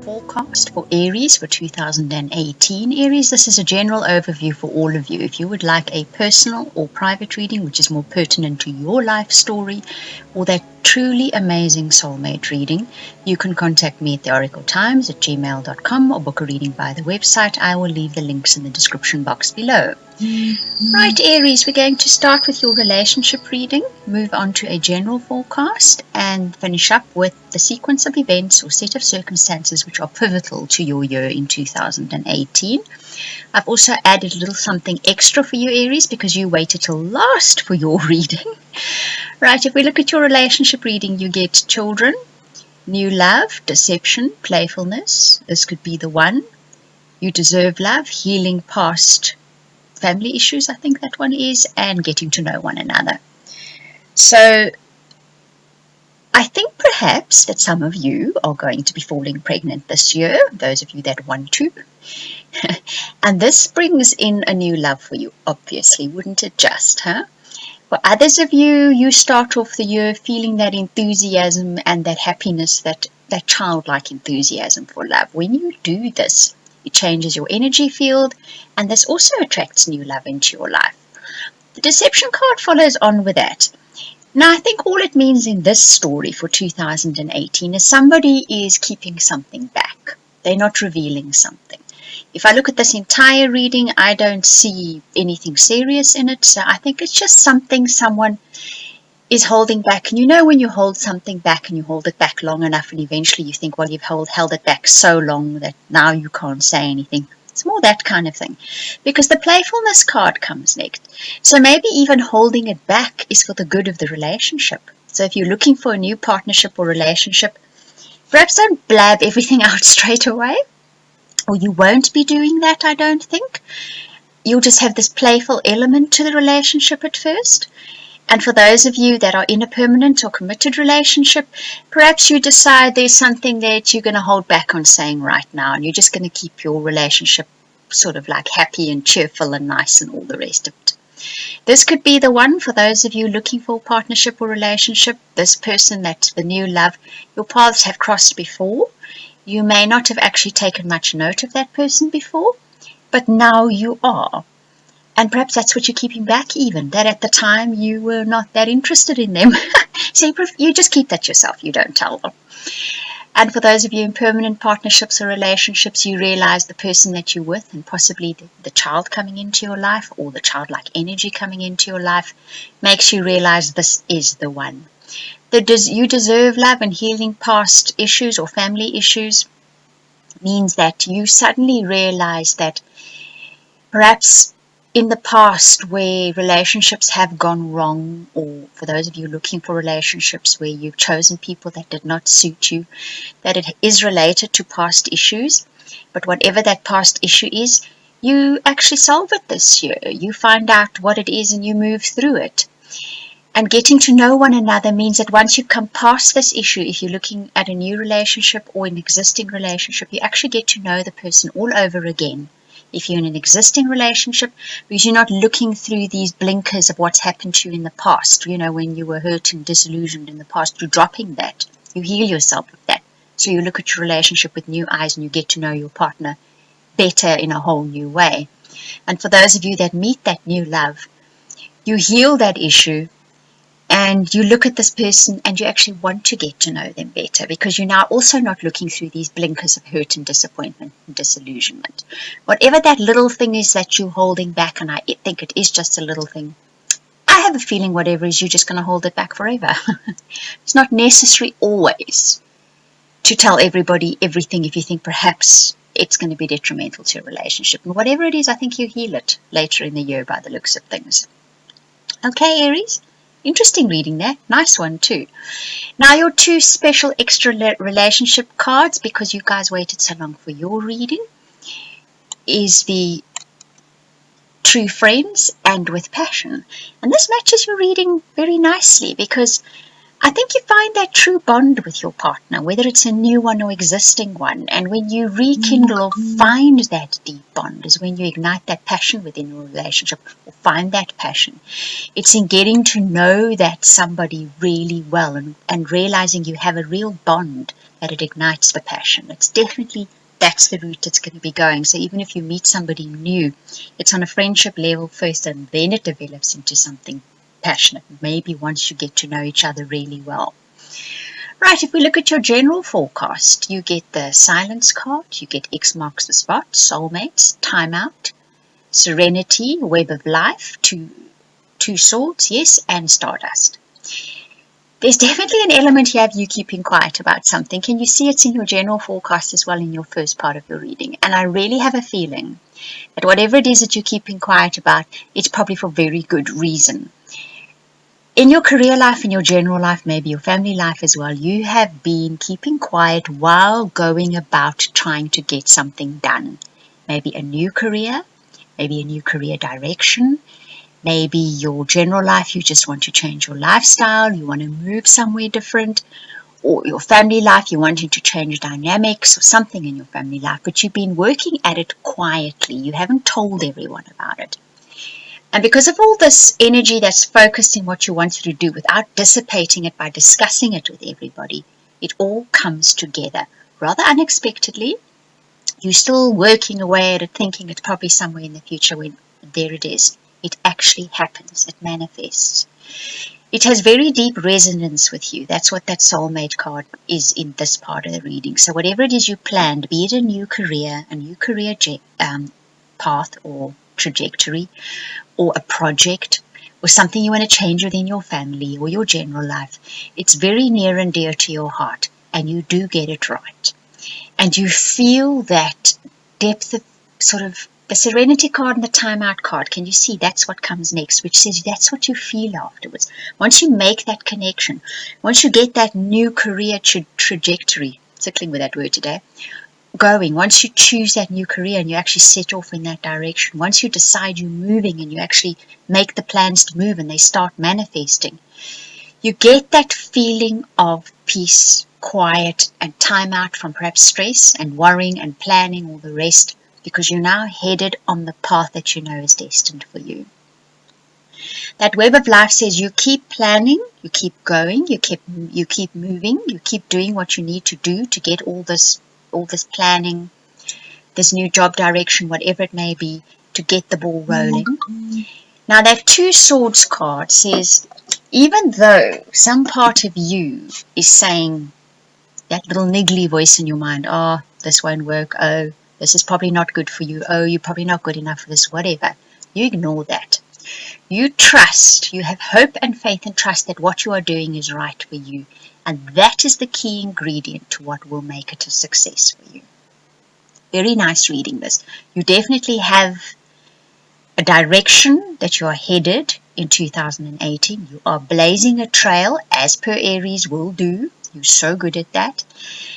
forecast for Aries for 2018. Aries, this is a general overview for all of you. If you would like a personal or private reading, which is more pertinent to your life story, or that truly amazing soulmate reading, you can contact me at theoracletimes@gmail.com or book a reading by the website. I will leave the links in the description box below. Right, Aries, we're going to start with your relationship reading, move on to a general forecast, and finish up with the sequence of events or set of circumstances which are pivotal to your year in 2018. I've also added a little something extra for you, Aries, because you waited till last for your reading. Right, if we look at your relationship reading, you get children, new love, deception, playfulness. This could be the one. You deserve love, healing past family issues, I think that one is, and getting to know one another. So I think perhaps that some of you are going to be falling pregnant this year, those of you that want to. And this brings in a new love for you, obviously, wouldn't it just, huh? For others of you, you start off the year feeling that enthusiasm and that happiness, that childlike enthusiasm for love. When you do this, it changes your energy field, and this also attracts new love into your life. The deception card follows on with that. Now, I think all it means in this story for 2018 is somebody is keeping something back. They're not revealing something. If I look at this entire reading, I don't see anything serious in it. So I think it's just something someone is holding back. And you know when you hold something back and you hold it back long enough and eventually you think, well, you've held it back so long that now you can't say anything. It's more that kind of thing. Because the playfulness card comes next. So maybe even holding it back is for the good of the relationship. So if you're looking for a new partnership or relationship, perhaps don't blab everything out straight away. Or you won't be doing that, I don't think. You'll just have this playful element to the relationship at first. And for those of you that are in a permanent or committed relationship, perhaps you decide there's something that you're going to hold back on saying right now, and you're just going to keep your relationship sort of like happy and cheerful and nice and all the rest of it. This could be the one for those of you looking for a partnership or relationship. This person, that's the new love, your paths have crossed before. You may not have actually taken much note of that person before, but now you are. And perhaps that's what you're keeping back even, that at the time you were not that interested in them. So you just keep that yourself, you don't tell them. And for those of you in permanent partnerships or relationships, you realize the person that you're with and possibly the child coming into your life or the childlike energy coming into your life makes you realize this is the one. You deserve love, and healing past issues or family issues means that you suddenly realize that perhaps in the past where relationships have gone wrong, or for those of you looking for relationships where you've chosen people that did not suit you, that it is related to past issues. But whatever that past issue is, you actually solve it this year. You find out what it is and you move through it. And getting to know one another means that once you come past this issue, if you're looking at a new relationship or an existing relationship, you actually get to know the person all over again. If you're in an existing relationship, because you're not looking through these blinkers of what's happened to you in the past, you know, when you were hurt and disillusioned in the past, you're dropping that. You heal yourself with that. So you look at your relationship with new eyes and you get to know your partner better in a whole new way. And for those of you that meet that new love, you heal that issue and you look at this person and you actually want to get to know them better because you're now also not looking through these blinkers of hurt and disappointment and disillusionment. Whatever that little thing is that you're holding back, and I think it is just a little thing, I have a feeling whatever it is, you're just going to hold it back forever. It's not necessary always to tell everybody everything if you think perhaps it's going to be detrimental to your relationship. And whatever it is, I think you heal it later in the year by the looks of things. Okay, Aries? Interesting reading there. Nice one too. Now your two special extra relationship cards, because you guys waited so long for your reading, is the True Friends and With Passion. And this matches your reading very nicely because I think you find that true bond with your partner, whether it's a new one or existing one. And when you rekindle or find that deep bond is when you ignite that passion within your relationship or find that passion. It's in getting to know that somebody really well and realizing you have a real bond that it ignites the passion. It's definitely, that's the route it's going to be going. So even if you meet somebody new, it's on a friendship level first, and then it develops into something passionate, maybe once you get to know each other really well. Right, if we look at your general forecast, you get the silence card, you get X marks the spot, soulmates, timeout, serenity, web of life, two swords, yes, and stardust. There's definitely an element here of you keeping quiet about something. Can you see it's in your general forecast as well in your first part of your reading? And I really have a feeling that whatever it is that you're keeping quiet about, it's probably for very good reason. In your career life, in your general life, maybe your family life as well, you have been keeping quiet while going about trying to get something done. Maybe a new career, maybe a new career direction, maybe your general life, you just want to change your lifestyle, you want to move somewhere different, or your family life, you're wanting to change dynamics or something in your family life, but you've been working at it quietly. You haven't told everyone about it. And because of all this energy that's focused in what you wanted to do without dissipating it by discussing it with everybody, it all comes together rather unexpectedly. You're still working away at it, thinking it's probably somewhere in the future when there it is. It actually happens. It manifests. It has very deep resonance with you. That's what that soulmate card is in this part of the reading. So whatever it is you planned, be it a new career path or trajectory, or a project, or something you want to change within your family or your general life, it's very near and dear to your heart, and you do get it right. And you feel that depth of sort of the serenity card and the timeout card. Can you see that's what comes next, which says that's what you feel afterwards. Once you make that connection, once you get that new career trajectory, tickling with that word today, going, once you choose that new career and you actually set off in that direction, once you decide you're moving and you actually make the plans to move and they start manifesting, you get that feeling of peace, quiet, and time out from perhaps stress and worrying and planning all the rest, because you're now headed on the path that you know is destined for you. That web of life says you keep planning, you keep going, you keep moving, you keep doing what you need to do to get all this planning, this new job direction, whatever it may be, to get the ball rolling. Now that two swords card says, even though some part of you is saying, that little niggly voice in your mind, oh, this won't work, oh, this is probably not good for you, oh, you're probably not good enough for this, whatever. You ignore that. You trust, you have hope and faith and trust that what you are doing is right for you. And that is the key ingredient to what will make it a success for you. Very nice reading this. You definitely have a direction that you are headed in 2018. You are blazing a trail, as per Aries will do. You're so good at that.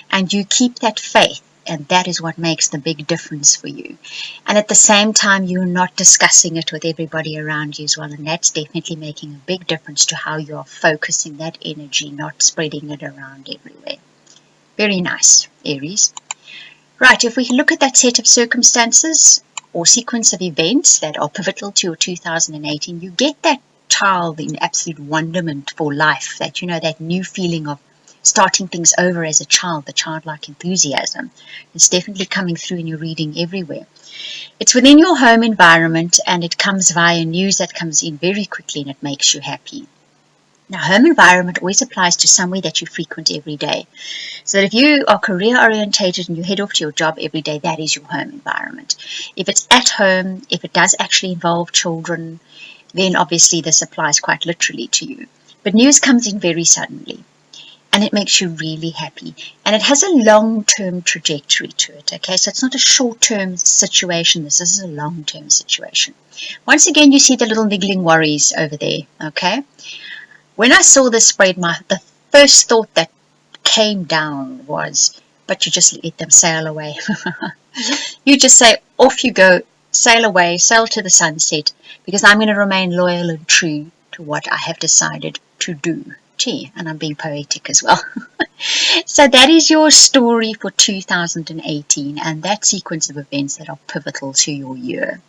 And you keep that faith. And that is what makes the big difference for you. And at the same time, you're not discussing it with everybody around you as well. And that's definitely making a big difference to how you are focusing that energy, not spreading it around everywhere. Very nice, Aries. Right, if we look at that set of circumstances or sequence of events that are pivotal to your 2018, you get that child in absolute wonderment for life, that, you know, that new feeling of starting things over as a child, the childlike enthusiasm. It's definitely coming through in your reading everywhere. It's within your home environment, and it comes via news that comes in very quickly, and it makes you happy. Now, home environment always applies to somewhere that you frequent every day. So that if you are career orientated and you head off to your job every day, that is your home environment. If it's at home, if it does actually involve children, then obviously this applies quite literally to you. But news comes in very suddenly, and it makes you really happy. And it has a long-term trajectory to it, okay? So it's not a short-term situation. This is a long-term situation. Once again, you see the little niggling worries over there, okay? When I saw this spread, the first thought that came down was, but you just let them sail away. You just say, off you go, sail away, sail to the sunset, because I'm going to remain loyal and true to what I have decided to do. Gee, and I'm being poetic as well. So that is your story for 2018 and that sequence of events that are pivotal to your year.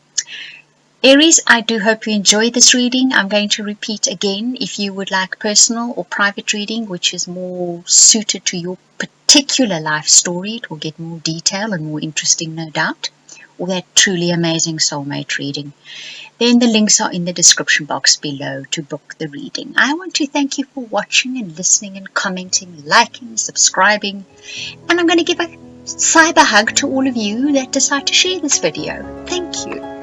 Aries, I do hope you enjoyed this reading. I'm going to repeat again, if you would like personal or private reading, which is more suited to your particular life story, it will get more detail and more interesting, no doubt, or that truly amazing soulmate reading, then the links are in the description box below to book the reading. I want to thank you for watching and listening and commenting, liking, subscribing, and I'm going to give a cyber hug to all of you that decide to share this video. Thank you.